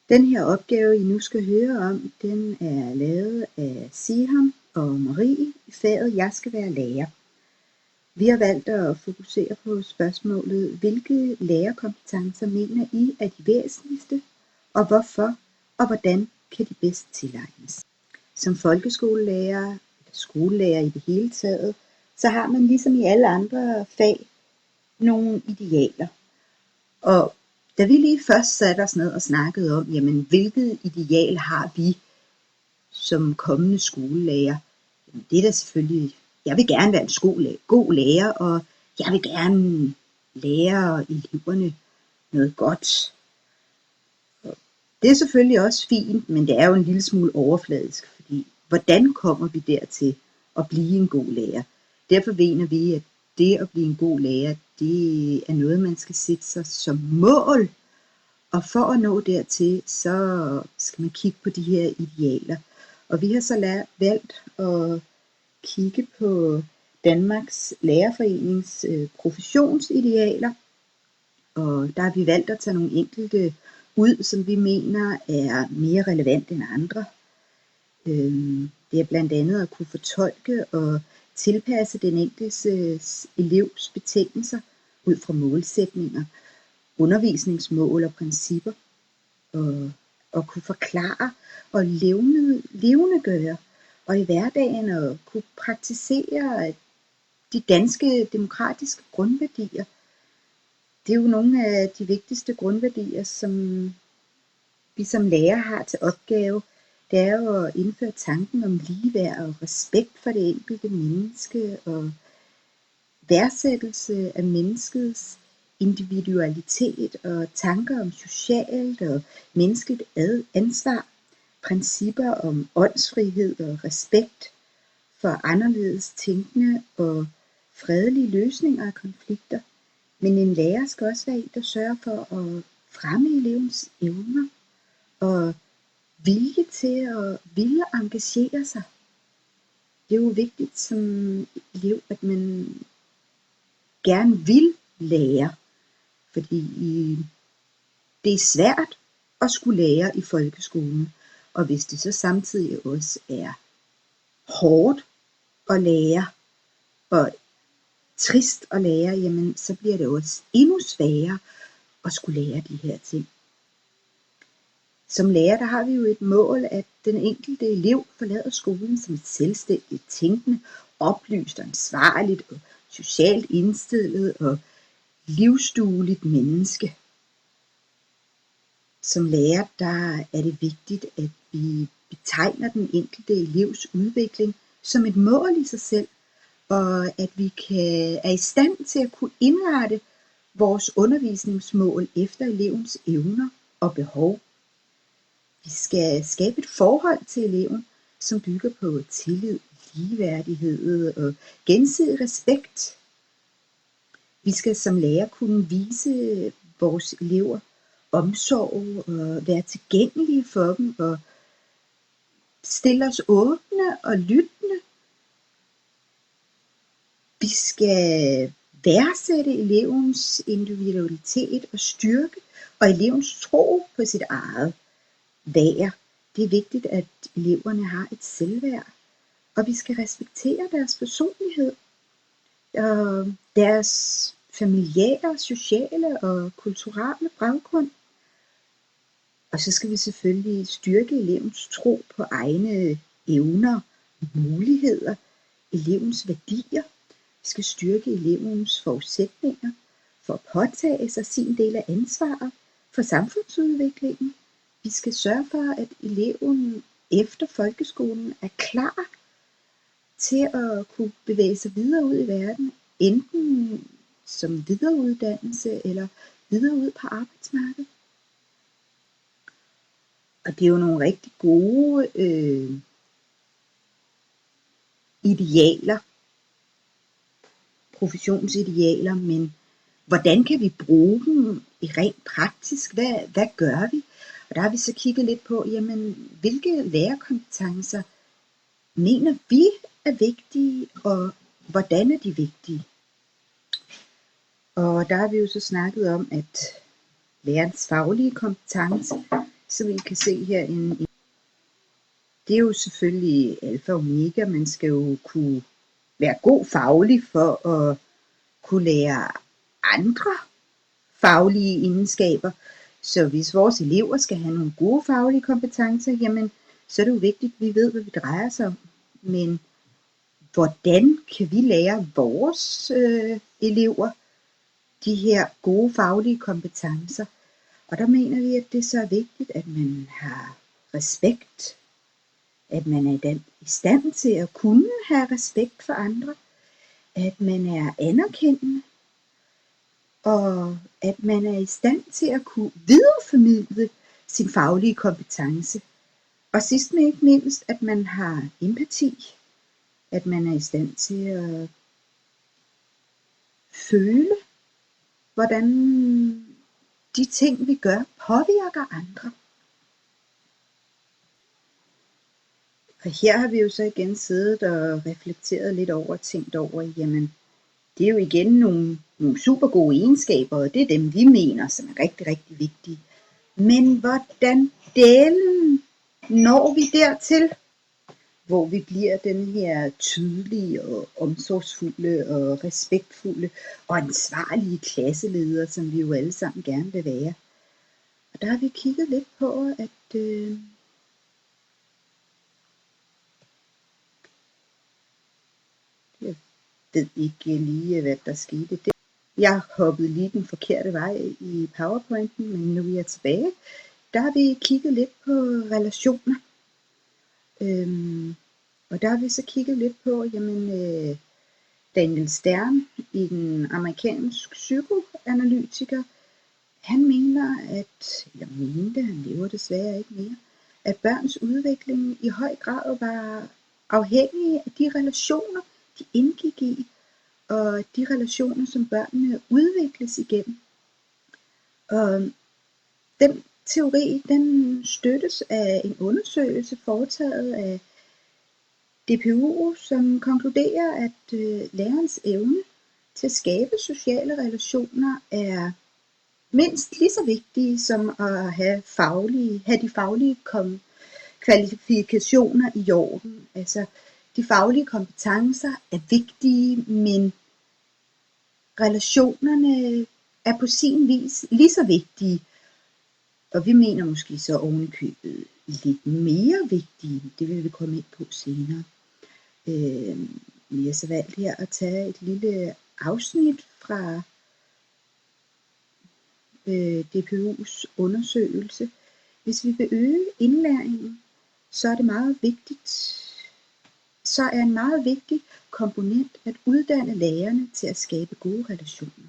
Den her opgave, I nu skal høre om, den er lavet af Siham og Marie i faget Jeg skal være lærer. Vi har valgt at fokusere på spørgsmålet, hvilke lærerkompetencer mener I er de væsentligste, og hvorfor, og hvordan kan de bedst tilegnes? Som folkeskolelærer, eller skolelærer i det hele taget, så har man ligesom i alle andre fag nogle idealer. Og da vi lige først satte os ned og snakkede om, jamen hvilket ideal har vi som kommende skolelærer? Jamen, det er da selvfølgelig, jeg vil gerne være en god lærer, og jeg vil gerne lære eleverne noget godt. Og det er selvfølgelig også fint, men det er jo en lille smule overfladisk, fordi hvordan kommer vi dertil at blive en god lærer? Derfor mener vi, at det at blive en god lærer, det er noget, man skal sætte sig som mål. Og for at nå dertil, så skal man kigge på de her idealer. Og vi har så valgt at kigge på Danmarks Lærerforenings professionsidealer. Og der har vi valgt at tage nogle enkelte ud, som vi mener er mere relevant end andre. Det er blandt andet at kunne fortolke og tilpasse den enkelte elevs betingelser ud fra målsætninger, undervisningsmål og principper, og kunne forklare og levendegøre, og i hverdagen at kunne praktisere de danske demokratiske grundværdier. Det er jo nogle af de vigtigste grundværdier, som vi som lærer har til opgave. Det er jo at indføre tanken om ligeværd og respekt for det enkelte menneske, og værdsættelse af menneskets individualitet og tanker om socialt og menneskeligt ansvar, principper om åndsfrihed og respekt for anderledes tænkende og fredelige løsninger af konflikter. Men en lærer skal også være en, der sørger for at fremme elevens evner og vilje til at ville engagere sig. Det er jo vigtigt som elev, at man gerne vil lære, fordi det er svært at skulle lære i folkeskolen, og hvis det så samtidig også er hårdt at lære og trist at lære, jamen så bliver det også endnu sværere at skulle lære de her ting. Som lærer, der har vi jo et mål, at den enkelte elev forlader skolen som et selvstændigt, tænkende, oplyst, ansvarligt og socialt indstillet og livsdueligt menneske. Som lærer, der er det vigtigt, at vi betegner den enkelte elevs udvikling som et mål i sig selv, og at vi er i stand til at kunne indrette vores undervisningsmål efter elevens evner og behov. Vi skal skabe et forhold til eleven, som bygger på tillid, ligeværdighed og gensidig respekt. Vi skal som lærer kunne vise vores elever omsorg og være tilgængelige for dem og stille os åbne og lyttende. Vi skal værdsætte elevens individualitet og styrke og elevens tro på sit eget værd. Det er vigtigt, at eleverne har et selvværd, og vi skal respektere deres personlighed og deres familiære, sociale og kulturelle baggrund. Og så skal vi selvfølgelig styrke elevens tro på egne evner, muligheder, elevens værdier. Vi skal styrke elevens forudsætninger for at påtage sig sin del af ansvaret for samfundsudviklingen. Vi skal sørge for, at eleven efter folkeskolen er klar til at kunne bevæge sig videre ud i verden, enten som videreuddannelse eller videre ud på arbejdsmarkedet. Og det er jo nogle rigtig gode idealer, professionsidealer, men hvordan kan vi bruge dem i rent praktisk? Hvad gør vi? Og der har vi så kigget lidt på, jamen, hvilke lærerkompetencer mener vi er vigtige, og hvordan er de vigtige? Og der har vi jo så snakket om, at lærerens faglige kompetence som I kan se herinde. Det er jo selvfølgelig alfa og omega. Man skal jo kunne være god faglig for at kunne lære andre faglige egenskaber. Så hvis vores elever skal have nogle gode faglige kompetencer, jamen, så er det jo vigtigt, at vi ved, hvad vi drejer sig om. Men hvordan kan vi lære vores elever de her gode faglige kompetencer? Og der mener vi, at det så er vigtigt, at man har respekt, at man er i stand til at kunne have respekt for andre, at man er anerkendende, og at man er i stand til at kunne videreformidle sin faglige kompetence. Og sidst men ikke mindst, at man har empati, at man er i stand til at føle, hvordan de ting, vi gør, påvirker andre. Og her har vi jo så igen siddet og reflekteret lidt over og tænkt over, jamen, det er jo igen nogle super gode egenskaber, og det er dem, vi mener, som er rigtig, rigtig vigtige. Men hvordan delen når vi dertil, hvor vi bliver den her tydelige og omsorgsfulde og respektfulde og ansvarlige klasseleder, som vi jo alle sammen gerne vil være. Og der har vi kigget lidt på, at jeg ved ikke lige, hvad der skete. Jeg hoppede lige den forkerte vej i PowerPointen, men nu er jeg tilbage. Der har vi kigget lidt på relationer. Og der har vi så kigget lidt på, jamen, Daniel Stern, en amerikansk psykoanalytiker, han mener, han lever desværre ikke mere, at børns udvikling i høj grad var afhængig af de relationer, de indgik i, og de relationer, som børnene udvikles igennem. Og den teori, den støttes af en undersøgelse foretaget af DPU, som konkluderer, at lærerens evne til at skabe sociale relationer er mindst lige så vigtige som at have de faglige kvalifikationer i orden. Altså, de faglige kompetencer er vigtige, men relationerne er på sin vis lige så vigtige. Og vi mener måske så ovenikøbet lidt mere vigtige. Det vil vi komme ind på senere. Vi har så valgt her at tage et lille afsnit fra DPU's undersøgelse. Hvis vi vil øge indlæringen, så er en meget vigtig komponent at uddanne lærerne til at skabe gode relationer.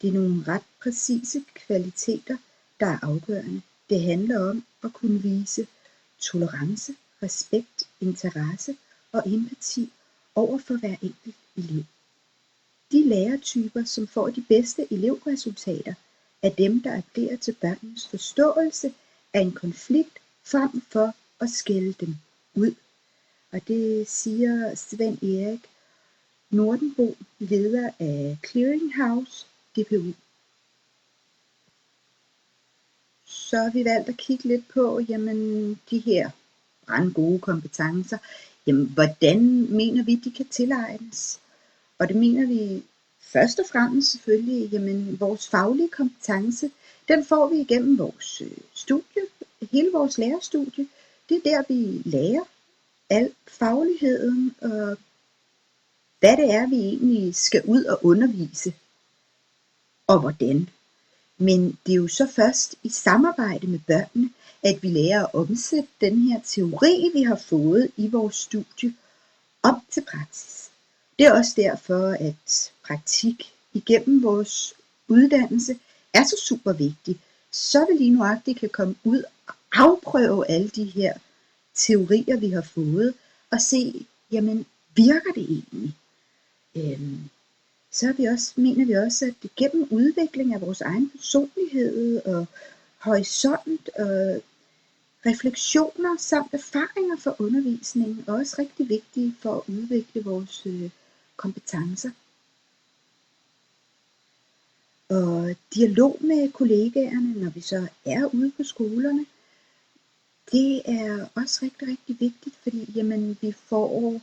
Det er nogle ret præcise kvaliteter, der er afgørende. Det handler om at kunne vise tolerance, respekt, interesse og empati over for hver enkelt elev. De lærertyper, som får de bedste elevresultater, er dem, der appellerer til børnenes forståelse af en konflikt frem for at skælde dem ud. Og det siger Svend Erik Nordenbo, leder af Clearinghouse DPU. Så har vi valgt at kigge lidt på, jamen, de her brandgode kompetencer. Jamen, hvordan mener vi, de kan tilegnes? Og det mener vi først og fremmest selvfølgelig, jamen, vores faglige kompetence, den får vi igennem vores studie, hele vores lærerstudie. Det er der, vi lærer al fagligheden, og hvad det er, vi egentlig skal ud og undervise, og hvordan. Men det er jo så først i samarbejde med børnene, at vi lærer at omsætte den her teori, vi har fået i vores studie, op til praksis. Det er også derfor, at praktik igennem vores uddannelse er så super vigtig, så vi lige nuagtigt kan komme ud og afprøve alle de her teorier, vi har fået, og se, jamen, virker det egentlig? Så mener vi også, at gennem udvikling af vores egen personlighed og horisont og refleksioner samt erfaringer for undervisningen er også rigtig vigtige for at udvikle vores kompetencer. Og dialog med kollegaerne, når vi så er ude på skolerne, Det er også rigtig, rigtig vigtigt, fordi jamen, vi får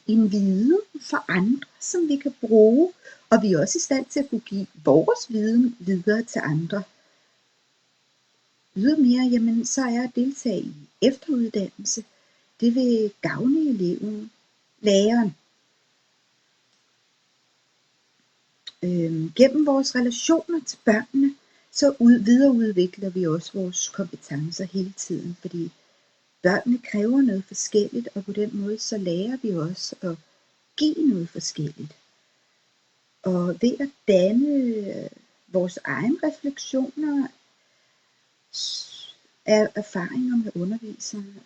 en viden for andre, som vi kan bruge, og vi er også i stand til at kunne give vores viden videre til andre. Ydermere, jamen, så er at deltage i efteruddannelse, det vil gavne eleven, læreren. Gennem vores relationer til børnene, så videreudvikler vi også vores kompetencer hele tiden, fordi børnene kræver noget forskelligt, og på den måde så lærer vi også at give noget forskelligt. Og ved at danne vores egen refleksioner af erfaringer med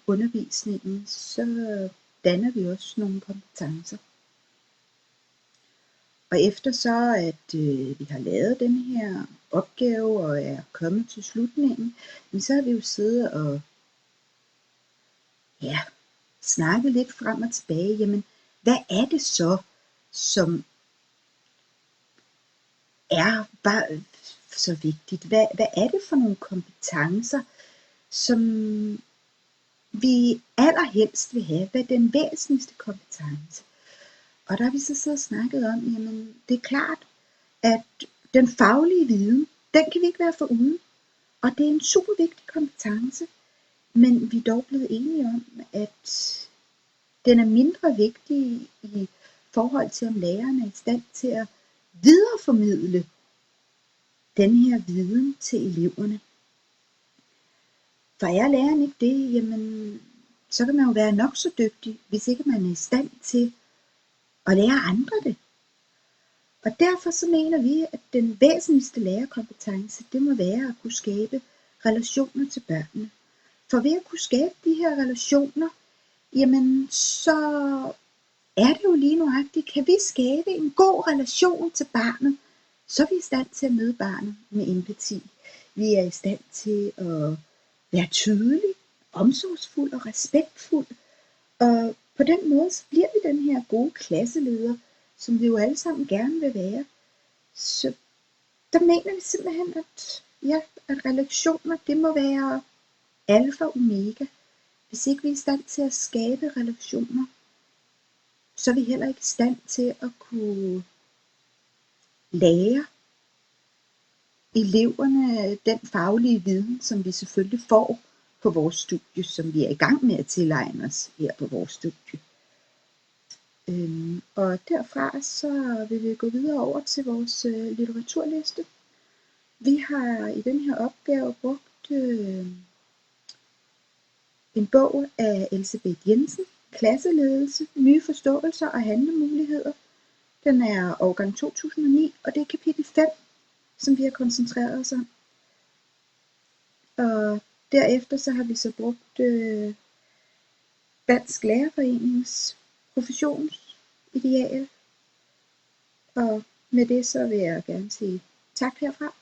undervisningen, så danner vi også nogle kompetencer. Og efter så, at vi har lavet den her opgave og er kommet til slutningen, så har vi jo siddet og snakket lidt frem og tilbage. Jamen, hvad er det så, som er bare så vigtigt? Hvad er det for nogle kompetencer, som vi allerhelst vil have? Hvad er den væsentligste kompetence? Og der har vi så siddet og snakket om, jamen det er klart, at den faglige viden, den kan vi ikke være foruden. Og det er en super vigtig kompetence, men vi er dog blevet enige om, at den er mindre vigtig i forhold til, om lærerne er i stand til at videreformidle den her viden til eleverne. For er læreren ikke det, jamen så kan man jo være nok så dygtig, hvis ikke man er i stand til at lære andre det. Og derfor så mener vi, at den væsentligste lærerkompetence, det må være at kunne skabe relationer til børnene. For ved at kunne skabe de her relationer, jamen så er det jo lige nuagtigt, kan vi skabe en god relation til barnet, så er vi i stand til at møde barnet med empati. Vi er i stand til at være tydelig, omsorgsfuld og respektfuld. Og på den måde så bliver vi den her gode klasseleder, som vi jo alle sammen gerne vil være. Så der mener vi simpelthen, at relationer, det må være alfa og omega. Hvis ikke vi er i stand til at skabe relationer, så er vi heller ikke i stand til at kunne lære eleverne den faglige viden, som vi selvfølgelig får på vores studie, som vi er i gang med at tilegne os her på vores studie. Og derfra så vil vi gå videre over til vores litteraturliste. Vi har i den her opgave brugt en bog af Elsebeth Jensen, Klasseledelse, nye forståelser og handlemuligheder. Den er årgang 2009, og det er kapitel 5, som vi har koncentreret os om. Og derefter så har vi så brugt Dansk Lærerforenings professionsideal. Og med det så vil jeg gerne sige tak herfra.